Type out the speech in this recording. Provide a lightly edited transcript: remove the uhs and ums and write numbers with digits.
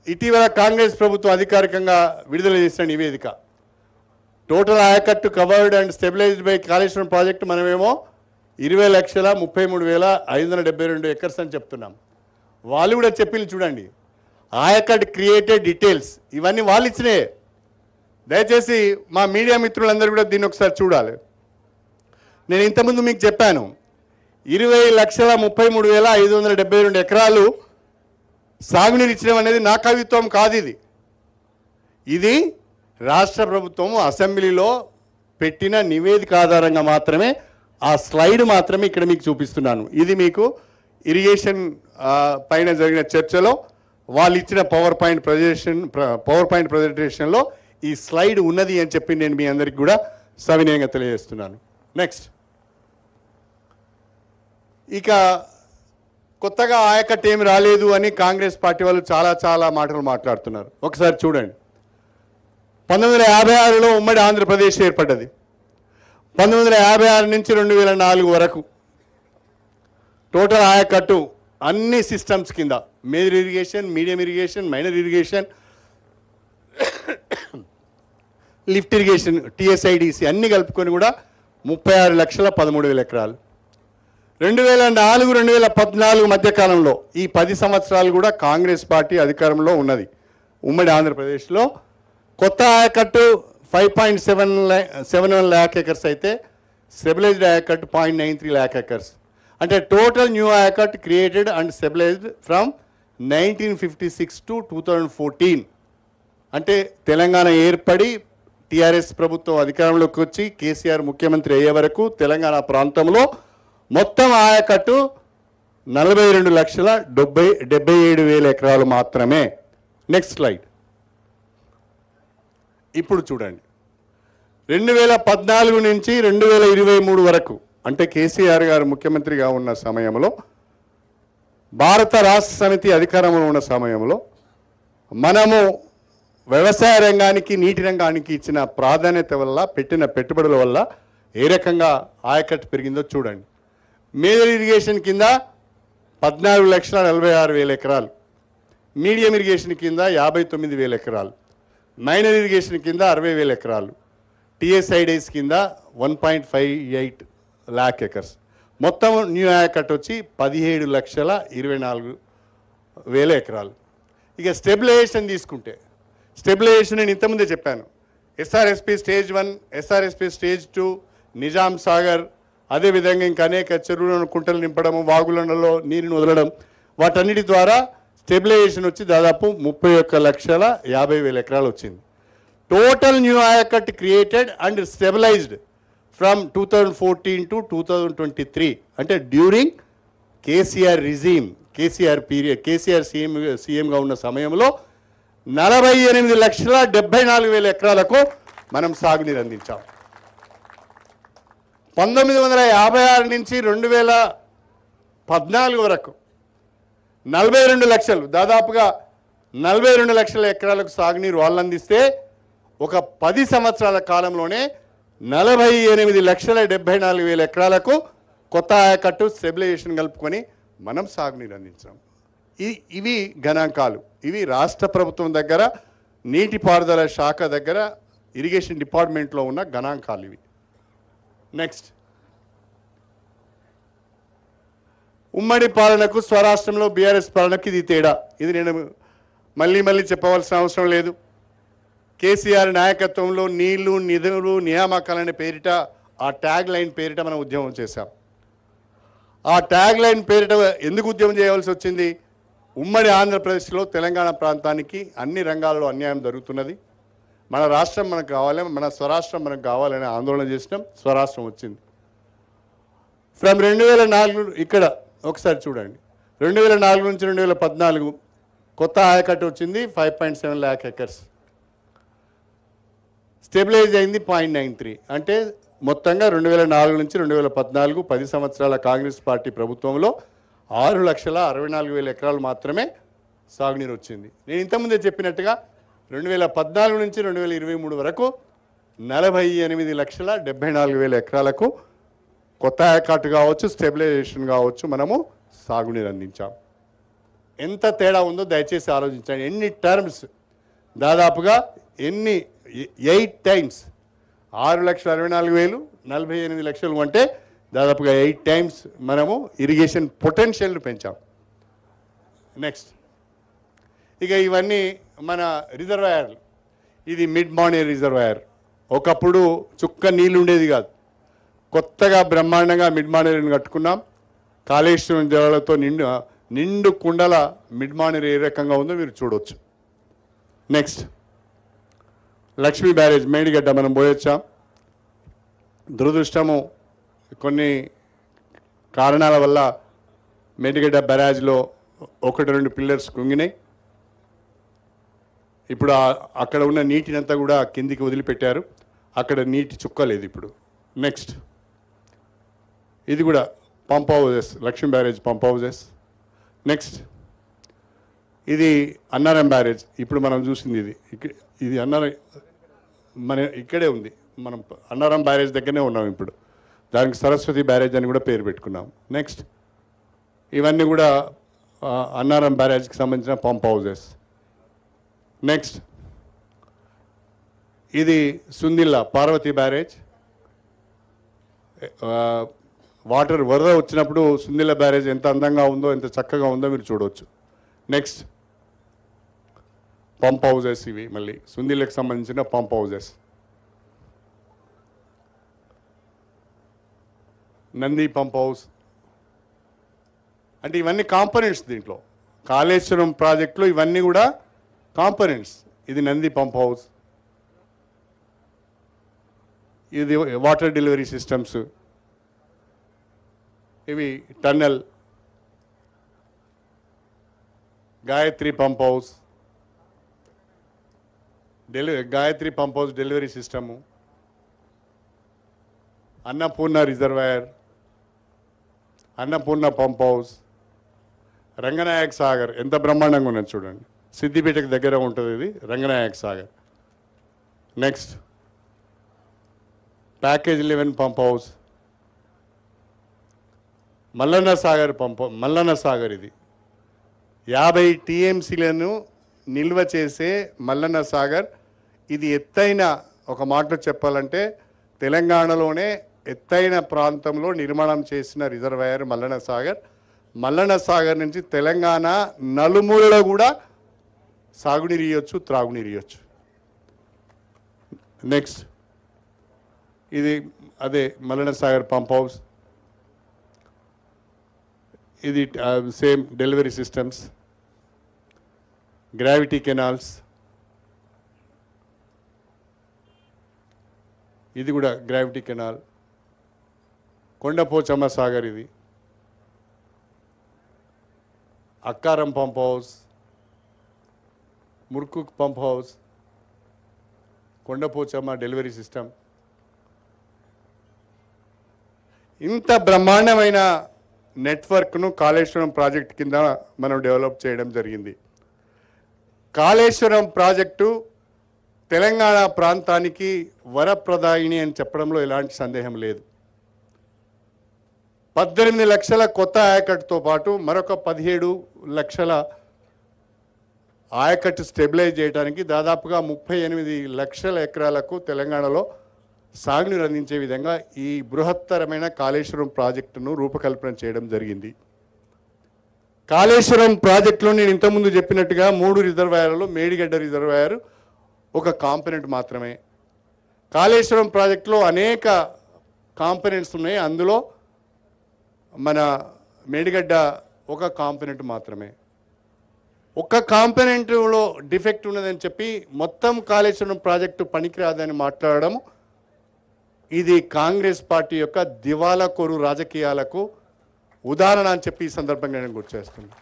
ఇటీవల కాంగ్రెస్ ప్రభుత్వం అధికారికంగా విడుదల చేసిన నివేదిక టోటల్ ఆయకట్టు covered and stabilised by Kaleshwaram project మనమేమో 20,33,572 ఎకర్స్ అని చెప్తున్నాం. వాళ్ళు కూడా చెప్పింది చూడండి, ఆయకట్ క్రియేటెడ్ డీటెయిల్స్ ఇవన్నీ వాళ్ళు ఇచ్చినాయి. దయచేసి మా మీడియా మిత్రులందరూ కూడా దీన్ని ఒకసారి చూడాలి. నేను ఇంతకుముందు మీకు చెప్పాను 20,33,572 ఎకరాలు సాగునీరు ఇచ్చడం అనేది నా కవిత్వం కాదు. ఇది రాష్ట్ర ప్రభుత్వం అసెంబ్లీలో పెట్టిన నివేదిక ఆధారంగా మాత్రమే, ఆ స్లైడ్ మాత్రమే ఇక్కడ మీకు చూపిస్తున్నాను. ఇది మీకు ఇరిగేషన్ పైన జరిగిన చర్చలో వాళ్ళు ఇచ్చిన పవర్ పాయింట్ ప్రజెంటేషన్లో ఈ స్లైడ్ ఉన్నది అని చెప్పి నేను మీ అందరికి కూడా సవినయంగా తెలియజేస్తున్నాను. నెక్స్ట్, ఇక కొత్తగా ఆయకట్టు ఏమి రాలేదు అని కాంగ్రెస్ పార్టీ వాళ్ళు చాలా మాటలు మాట్లాడుతున్నారు. ఒకసారి చూడండి. 1956లో ఉమ్మడి ఆంధ్రప్రదేశ్ ఏర్పడ్డది. 1956 నుంచి 2004 వరకు టోటల్ ఆయకట్టు అన్ని సిస్టమ్స్ కింద major irrigation, medium irrigation, minor irrigation, lift irrigation, TSIDC అన్ని కలుపుకొని కూడా 36,13,000 ఎకరాలు. 2004-2014 మధ్యకాలంలో ఈ 10 సంవత్సరాలు కూడా కాంగ్రెస్ పార్టీ అధికారంలో ఉన్నది. ఉమ్మడి ఆంధ్రప్రదేశ్లో కొత్త ఆయకట్టు 5.71 lakh ఎకర్స్ అయితే స్టెబిలైజ్డ్ ఆయకట్టు 0.93 lakh ఎకర్స్. అంటే total new ayacut created and stabilised from 1956 to 2014. అంటే తెలంగాణ ఏర్పడి టీఆర్ఎస్ ప్రభుత్వం అధికారంలోకి వచ్చి కేసీఆర్ ముఖ్యమంత్రి అయ్యే వరకు తెలంగాణ ప్రాంతంలో మొత్తం ఆయకట్టు 42,77,000 ఎకరాలు మాత్రమే. Next slide. ఇప్పుడు చూడండి, 2014 నుంచి 2023 వరకు అంటే కేసీఆర్ గారు ముఖ్యమంత్రిగా ఉన్న సమయంలో, భారత రాష్ట్ర సమితి అధికారంలో ఉన్న సమయంలో మనము వ్యవసాయ రంగానికి, నీటి రంగానికి ఇచ్చిన ప్రాధాన్యత వల్ల, పెట్టిన పెట్టుబడుల వల్ల ఏ రకంగా ఆయకట్టు పెరిగిందో చూడండి. మేజర్ ఇరిగేషన్ కింద 14,46,000 ఎకరాలు, మీడియం ఇరిగేషన్ కింద 59,000 ఎకరాలు, మైనర్ ఇరిగేషన్ కింద 60,000 ఎకరాలు, టీఎస్ఐడిస్ కింద 1.58 lakh ఎకర్స్. మొత్తం న్యూ ఆయకట్టు వచ్చి 17,24,000 ఎకరాలు. ఇక స్టెబిలైజేషన్ తీసుకుంటే, స్టెబిలైజేషన్ నేను ఇంతకుముందే చెప్పాను. SRSP stage 1, SRSP stage 2, Nizam Sagar, అదేవిధంగా ఇంకా అనేక చెరువులను, కుంటలు నింపడం, వాగులలో నీరుని వదలడం, వాటన్నిటి ద్వారా స్టెబిలైజేషన్ వచ్చి దాదాపు 31,50,000 ఎకరాలు వచ్చింది. Total new ayacut created and stabilised from 2014 to 2023 అంటే during KCR regime, KCR period, KCR సీఎంగా ఉన్న సమయంలో 48,74,000 ఎకరాలకు మనం సాగునీరు అందించాం. 1956 నుంచి 2014 వరకు 42 లక్షలు, దాదాపుగా 42 లక్షల ఎకరాలకు సాగునీరు వాళ్ళు అందిస్తే, ఒక 10 సంవత్సరాల కాలంలోనే 48,74,000 ఎకరాలకు కొత్త ఆయకట్టు, స్టెబిలైజేషన్ కలుపుకొని మనం సాగునీరు అందించాం. ఇవి గణాంకాలు. ఇవి రాష్ట్ర ప్రభుత్వం దగ్గర, నీటిపారుదల శాఖ దగ్గర, ఇరిగేషన్ డిపార్ట్మెంట్లో ఉన్న గణాంకాలు ఇవి. నెక్స్ట్, ఉమ్మడి పాలనకు స్వరాష్ట్రంలో బీఆర్ఎస్ పాలనకు ఇది తేడా. ఇది నేను మళ్ళీ చెప్పవలసిన అవసరం లేదు. కేసీఆర్ నాయకత్వంలో నీళ్లు, నిధులు, నియామకాలనే పేరిట, ఆ ట్యాగ్ లైన్ పేరిట మనం ఉద్యమం చేశాం. ఆ ట్యాగ్ లైన్ పేరిట ఎందుకు ఉద్యమం చేయవలసి వచ్చింది? ఉమ్మడి ఆంధ్రప్రదేశ్లో తెలంగాణ ప్రాంతానికి అన్ని రంగాల్లో అన్యాయం జరుగుతున్నది, మన రాష్ట్రం మనకు కావాలి, మన స్వరాష్ట్రం మనకు కావాలని ఆందోళన చేసినాం. స్వరాష్ట్రం వచ్చింది. ఫ్రమ్ 2004 ఇక్కడ ఒకసారి చూడండి, 2004 నుంచి 2014 కొత్త ఆయకట్టు వచ్చింది 5.7 lakh ఎకర్స్. స్టెబిలైజ్ అయింది 0.93. అంటే మొత్తంగా 2004 నుంచి 2014 10 సంవత్సరాల కాంగ్రెస్ పార్టీ ప్రభుత్వంలో 6,64,000 ఎకరాలు మాత్రమే సాగునీరు వచ్చింది. నేను ఇంతకుముందే చెప్పినట్టుగా 2014 నుంచి 2023 వరకు 48,74,000 ఎకరాలకు కొత్త ఆయకట్టు కావచ్చు, స్టెబిలైజేషన్ కావచ్చు, మనము సాగునీరు అందించాం. ఎంత తేడా ఉందో దయచేసి ఆలోచించండి. ఎన్ని టర్మ్స్, దాదాపుగా 8 టైమ్స్. 6,64,000 48 లక్షలు అంటే దాదాపుగా 8 టైమ్స్ మనము ఇరిగేషన్ పొటెన్షియల్ను పెంచాం. నెక్స్ట్, ఇక ఇవన్నీ మన రిజర్వాయర్లు. ఇది మిడ్ మానేర్ రిజర్వాయర్. ఒకప్పుడు చుక్క నీళ్ళు ఉండేది కాదు. కొత్తగా బ్రహ్మాండంగా మిడ్ మానేర్ని కట్టుకున్నాం. కాళేశ్వరం జలాలతో నిండు కుండల మిడ్ మానేర్ ఏ రకంగా ఉందో మీరు చూడవచ్చు. నెక్స్ట్, లక్ష్మీ బ్యారేజ్ మేడిగడ్డ మనం పోయొచ్చాం. దురదృష్టము కొన్ని కారణాల వల్ల మేడిగడ్డ బ్యారేజ్లో 1-2 పిల్లర్స్ కుంగినాయి. ఇప్పుడు అక్కడ ఉన్న నీటినంతా కూడా కిందికి వదిలిపెట్టారు. అక్కడ నీటి చుక్కలేదు ఇప్పుడు. నెక్స్ట్, ఇది కూడా pump houses, Lakshmi barrage pump houses. Next, ఇది అన్నారం బ్యారేజ్. ఇప్పుడు మనం చూసింది ఇది అన్నారం మన ఇక్కడే ఉంది. మనం అన్నారం బ్యారేజ్ దగ్గరనే ఉన్నాం ఇప్పుడు. దానికి సరస్వతి బ్యారేజ్ అని కూడా పేరు పెట్టుకున్నాం. నెక్స్ట్, ఇవన్నీ కూడా అన్నారం బ్యారేజ్కి సంబంధించిన పంప్ హౌజెస్. నెక్స్ట్, ఇది సుందిల్లా పార్వతి బ్యారేజ్. వాటర్ వరద వచ్చినప్పుడు సుందిల్లా బ్యారేజ్ ఎంత అందంగా ఉందో, ఎంత చక్కగా ఉందో మీరు చూడవచ్చు. Next, pump houses. ఇవి మళ్ళీ సుందిల్లకు సంబంధించిన pump houses. Nandi pump house. అంటే ఇవన్నీ కాంపోనెంట్స్ దీంట్లో. కాళేశ్వరం ప్రాజెక్టులో ఇవన్నీ కూడా కాంపోనెంట్స్. ఇది నంది పంప్ హౌస్. ఇది వాటర్ డెలివరీ సిస్టమ్స్. ఇవి tunnel. Gayatri pump house, Gayatri pump house delivery system. Annapurna reservoir, Annapurna pump house. Ranganayak Sagar ఎంత బ్రహ్మాండంగా ఉన్నది చూడండి. సిద్దిపేటకు దగ్గర ఉంటుంది ఇది Ranganayak Sagar. Next, package 11 pump house. Mallanna Sagar ఇది 50 టీఎంసీలను నిల్వ చేసే మల్లన్న సాగర్. ఇది ఎత్తైన, ఒక మాటలో చెప్పాలంటే తెలంగాణలోనే ఎత్తైన ప్రాంతంలో నిర్మాణం చేసిన రిజర్వాయర్ మల్లన్న సాగర్. మల్లన్న సాగర్ నుంచి తెలంగాణ నలుమూలలో కూడా సాగునీరు ఇవ్వచ్చు, త్రాగునీరు ఇవ్వచ్చు. నెక్స్ట్, ఇది అదే మల్లన్న సాగర్ పంప్ హౌస్. ఇది same delivery systems. Gravity canals. ఇది కూడా గ్రావిటీ కెనాల్. కొండపోచమ్మ సాగర్. ఇది Akkaram pump house, Markook pump house, Kondapochamma delivery system. ఇంత బ్రహ్మాండమైన నెట్వర్క్ను కాళేశ్వరం ప్రాజెక్ట్ కింద మనం డెవలప్ చేయడం జరిగింది. కాళేశ్వరం ప్రాజెక్టు తెలంగాణ ప్రాంతానికి వరప్రదాయిని అని చెప్పడంలో ఎలాంటి సందేహం లేదు. 18 లక్షల కొత్త ఆయకట్టుతో పాటు మరొక 17 లక్షల ఆయకట్టు స్టెబిలైజ్ చేయడానికి దాదాపుగా 38 లక్షల ఎకరాలకు తెలంగాణలో సాగునీరు అందించే విధంగా ఈ బృహత్తరమైన కాళేశ్వరం ప్రాజెక్టును రూపకల్పన చేయడం జరిగింది. కాళేశ్వరం ప్రాజెక్టులో నేను ఇంతకుముందు చెప్పినట్టుగా 3 రిజర్వాయర్లలో మేడిగడ్డ రిజర్వాయర్ ఒక కాంపోనెంట్ మాత్రమే. కాళేశ్వరం ప్రాజెక్టులో అనేక కాంపోనెంట్స్ ఉన్నాయి. అందులో మన మేడిగడ్డ ఒక కాంపోనెంట్ మాత్రమే. ఒక కాంపోనెంట్లో డిఫెక్ట్ ఉన్నదని చెప్పి మొత్తం కాళేశ్వరం ప్రాజెక్టు పనికిరాదని మాట్లాడడం ఇది కాంగ్రెస్ పార్టీ యొక్క దివాలా కోరు రాజకీయాలకు ఉదాహరణ అని చెప్పి ఈ సందర్భంగా నేను గుర్తు చేస్తున్నాను.